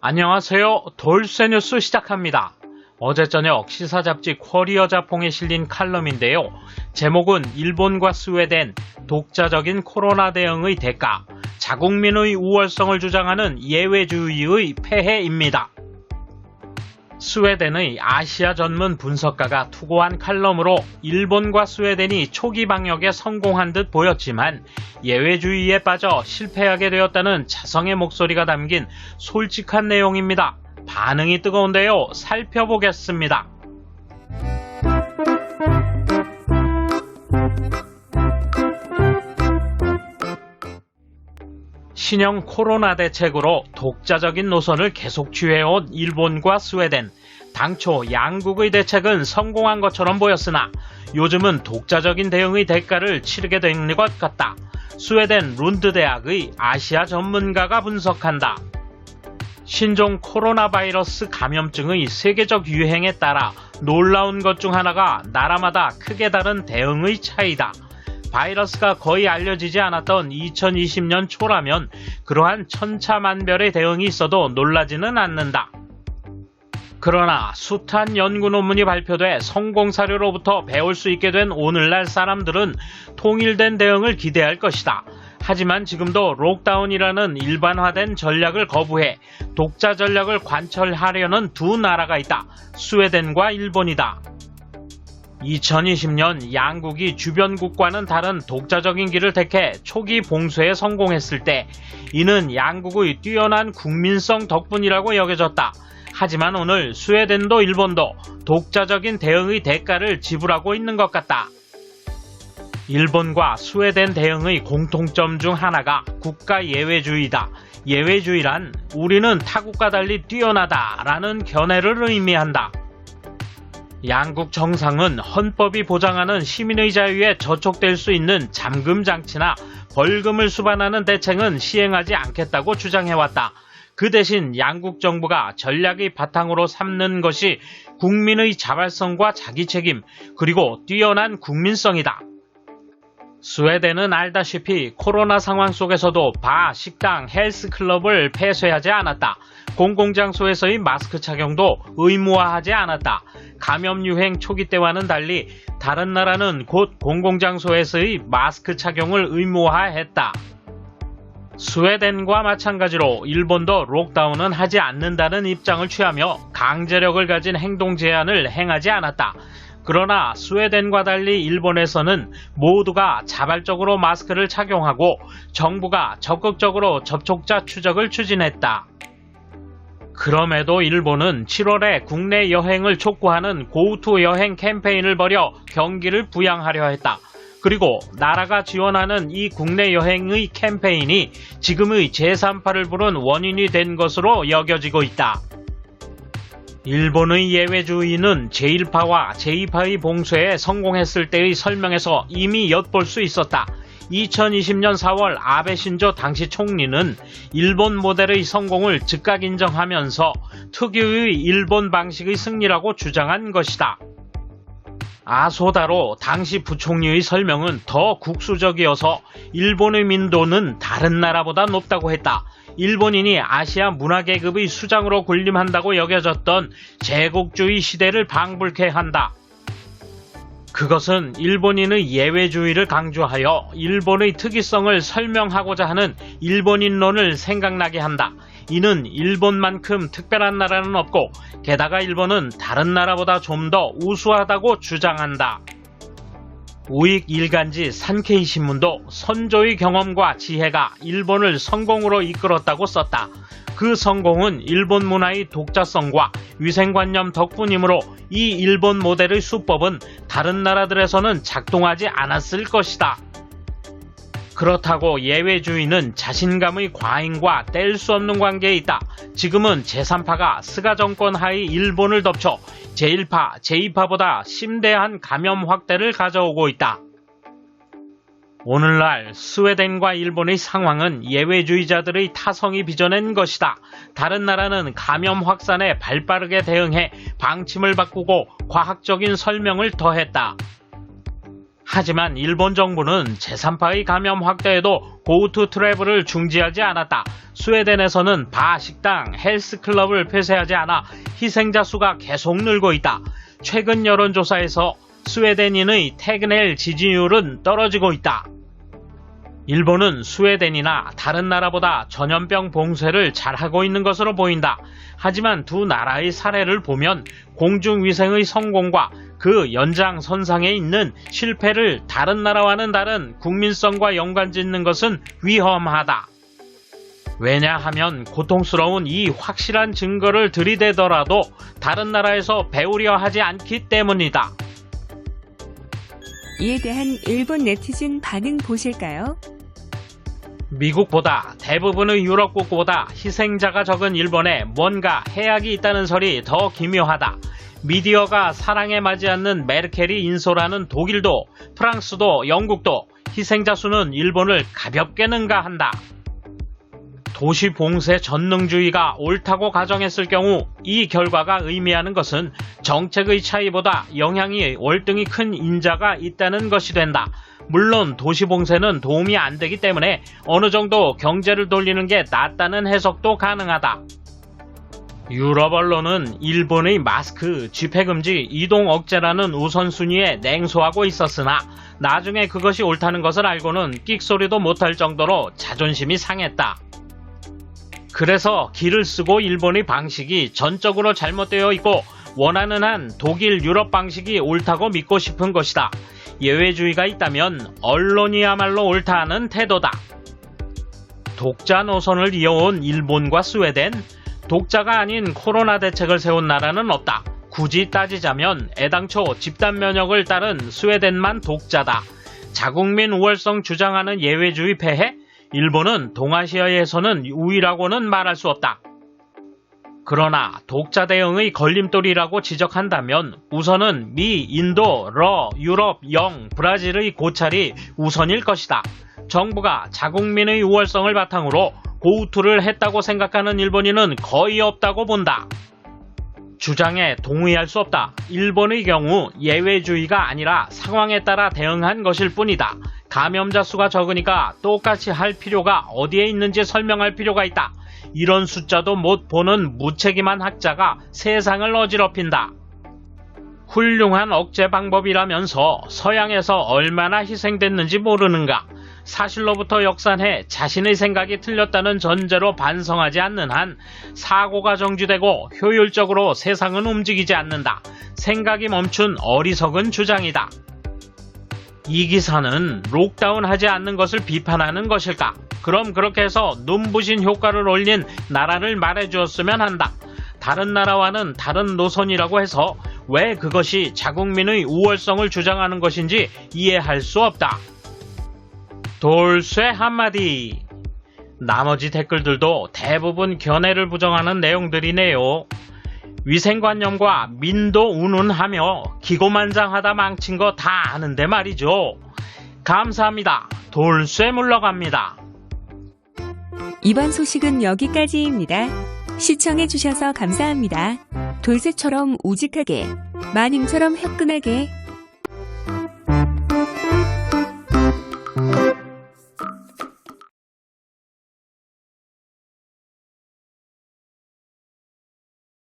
안녕하세요. 돌쇠뉴스 시작합니다. 어제 저녁 시사 잡지 쿼리어 자퐁에 실린 칼럼인데요. 제목은 일본과 스웨덴, 독자적인 코로나 대응의 대가, 자국민의 우월성을 주장하는 예외주의의 폐해입니다. 스웨덴의 아시아 전문 분석가가 투고한 칼럼으로 일본과 스웨덴이 초기 방역에 성공한 듯 보였지만 예외주의에 빠져 실패하게 되었다는 자성의 목소리가 담긴 솔직한 내용입니다. 반응이 뜨거운데요. 살펴보겠습니다. 신형 코로나 대책으로 독자적인 노선을 계속 취해온 일본과 스웨덴. 당초 양국의 대책은 성공한 것처럼 보였으나 요즘은 독자적인 대응의 대가를 치르게 된 것 같다. 스웨덴 룬드 대학의 아시아 전문가가 분석한다. 신종 코로나 바이러스 감염증의 세계적 유행에 따라 놀라운 것 중 하나가 나라마다 크게 다른 대응의 차이다. 바이러스가 거의 알려지지 않았던 2020년 초라면 그러한 천차만별의 대응이 있어도 놀라지는 않는다. 그러나 숱한 연구 논문이 발표돼 성공 사례로부터 배울 수 있게 된 오늘날 사람들은 통일된 대응을 기대할 것이다. 하지만 지금도 록다운이라는 일반화된 전략을 거부해 독자 전략을 관철하려는 두 나라가 있다. 스웨덴과 일본이다. 2020년 양국이 주변국과는 다른 독자적인 길을 택해 초기 봉쇄에 성공했을 때 이는 양국의 뛰어난 국민성 덕분이라고 여겨졌다. 하지만 오늘 스웨덴도 일본도 독자적인 대응의 대가를 지불하고 있는 것 같다. 일본과 스웨덴 대응의 공통점 중 하나가 국가 예외주의다. 예외주의란 우리는 타국과 달리 뛰어나다라는 견해를 의미한다. 양국 정상은 헌법이 보장하는 시민의 자유에 저촉될 수 있는 잠금 장치나 벌금을 수반하는 대책은 시행하지 않겠다고 주장해왔다. 그 대신 양국 정부가 전략의 바탕으로 삼는 것이 국민의 자발성과 자기책임, 그리고 뛰어난 국민성이다. 스웨덴은 알다시피 코로나 상황 속에서도 바, 식당, 헬스클럽을 폐쇄하지 않았다. 공공장소에서의 마스크 착용도 의무화하지 않았다. 감염 유행 초기 때와는 달리 다른 나라는 곧 공공장소에서의 마스크 착용을 의무화했다. 스웨덴과 마찬가지로 일본도 록다운은 하지 않는다는 입장을 취하며 강제력을 가진 행동 제한을 행하지 않았다. 그러나 스웨덴과 달리 일본에서는 모두가 자발적으로 마스크를 착용하고 정부가 적극적으로 접촉자 추적을 추진했다. 그럼에도 일본은 7월에 국내 여행을 촉구하는 고우투 여행 캠페인을 벌여 경기를 부양하려 했다. 그리고 나라가 지원하는 이 국내 여행의 캠페인이 지금의 제3파를 부른 원인이 된 것으로 여겨지고 있다. 일본의 예외주의는 제1파와 제2파의 봉쇄에 성공했을 때의 설명에서 이미 엿볼 수 있었다. 2020년 4월 아베 신조 당시 총리는 일본 모델의 성공을 즉각 인정하면서 특유의 일본 방식의 승리라고 주장한 것이다. 아소다로 당시 부총리의 설명은 더 국수적이어서 일본의 민도는 다른 나라보다 높다고 했다. 일본인이 아시아 문화계급의 수장으로 군림한다고 여겨졌던 제국주의 시대를 방불케 한다. 그것은 일본인의 예외주의를 강조하여 일본의 특이성을 설명하고자 하는 일본인론을 생각나게 한다. 이는 일본만큼 특별한 나라는 없고 게다가 일본은 다른 나라보다 좀 더 우수하다고 주장한다. 우익 일간지 산케이 신문도 선조의 경험과 지혜가 일본을 성공으로 이끌었다고 썼다. 그 성공은 일본 문화의 독자성과 위생관념 덕분이므로 이 일본 모델의 수법은 다른 나라들에서는 작동하지 않았을 것이다. 그렇다고 예외주의는 자신감의 과잉과 뗄 수 없는 관계에 있다. 지금은 제3파가 스가 정권 하의 일본을 덮쳐 제1파, 제2파보다 심대한 감염 확대를 가져오고 있다. 오늘날 스웨덴과 일본의 상황은 예외주의자들의 타성이 빚어낸 것이다. 다른 나라는 감염 확산에 발빠르게 대응해 방침을 바꾸고 과학적인 설명을 더했다. 하지만 일본 정부는 제3파의 감염 확대에도 고투 트래블을 중지하지 않았다. 스웨덴에서는 바, 식당, 헬스클럽을 폐쇄하지 않아 희생자 수가 계속 늘고 있다. 최근 여론조사에서 스웨덴인의 퇴근할 지지율은 떨어지고 있다. 일본은 스웨덴이나 다른 나라보다 전염병 봉쇄를 잘하고 있는 것으로 보인다. 하지만 두 나라의 사례를 보면 공중위생의 성공과 그 연장선상에 있는 실패를 다른 나라와는 다른 국민성과 연관짓는 것은 위험하다. 왜냐하면 고통스러운 이 확실한 증거를 들이대더라도 다른 나라에서 배우려 하지 않기 때문이다. 이에 대한 일본 네티즌 반응 보실까요? 미국보다 대부분의 유럽국보다 희생자가 적은 일본에 뭔가 해악이 있다는 설이 더 기묘하다. 미디어가 사랑에 맞지 않는 메르켈이 인솔하는 독일도, 프랑스도, 영국도 희생자 수는 일본을 가볍게 능가한다. 도시 봉쇄 전능주의가 옳다고 가정했을 경우 이 결과가 의미하는 것은 정책의 차이보다 영향이 월등히 큰 인자가 있다는 것이 된다. 물론 도시 봉쇄는 도움이 안 되기 때문에 어느 정도 경제를 돌리는 게 낫다는 해석도 가능하다. 유럽 언론은 일본의 마스크, 집회금지, 이동 억제라는 우선순위에 냉소하고 있었으나 나중에 그것이 옳다는 것을 알고는 끽소리도 못할 정도로 자존심이 상했다. 그래서 기를 쓰고 일본의 방식이 전적으로 잘못되어 있고 원하는 한 독일, 유럽 방식이 옳다고 믿고 싶은 것이다. 예외주의가 있다면 언론이야말로 옳다는 태도다. 독자 노선을 이어온 일본과 스웨덴, 독자가 아닌 코로나 대책을 세운 나라는 없다. 굳이 따지자면 애당초 집단 면역을 따른 스웨덴만 독자다. 자국민 우월성 주장하는 예외주의 폐해? 일본은 동아시아에서는 우위라고는 말할 수 없다. 그러나 독자 대응의 걸림돌이라고 지적한다면 우선은 미, 인도, 유럽, 브라질의 고찰이 우선일 것이다. 정부가 자국민의 우월성을 바탕으로 고우투를 했다고 생각하는 일본인은 거의 없다고 본다. 주장에 동의할 수 없다. 일본의 경우 예외주의가 아니라 상황에 따라 대응한 것일 뿐이다. 감염자 수가 적으니까 똑같이 할 필요가 어디에 있는지 설명할 필요가 있다. 이런 숫자도 못 보는 무책임한 학자가 세상을 어지럽힌다. 훌륭한 억제 방법이라면서 서양에서 얼마나 희생됐는지 모르는가. 사실로부터 역산해 자신의 생각이 틀렸다는 전제로 반성하지 않는 한 사고가 정지되고 효율적으로 세상은 움직이지 않는다. 생각이 멈춘 어리석은 주장이다. 이 기사는 록다운하지 않는 것을 비판하는 것일까? 그럼 그렇게 해서 눈부신 효과를 올린 나라를 말해주었으면 한다. 다른 나라와는 다른 노선이라고 해서 왜 그것이 자국민의 우월성을 주장하는 것인지 이해할 수 없다. 돌쇠 한마디. 나머지 댓글들도 대부분 견해를 부정하는 내용들이네요. 위생관념과 민도 운운하며 기고만장하다 망친 거 다 아는데 말이죠. 감사합니다. 돌쇠 물러갑니다. 이번 소식은 여기까지입니다. 시청해주셔서 감사합니다. 돌쇠처럼 우직하게, 마님처럼 화끈하게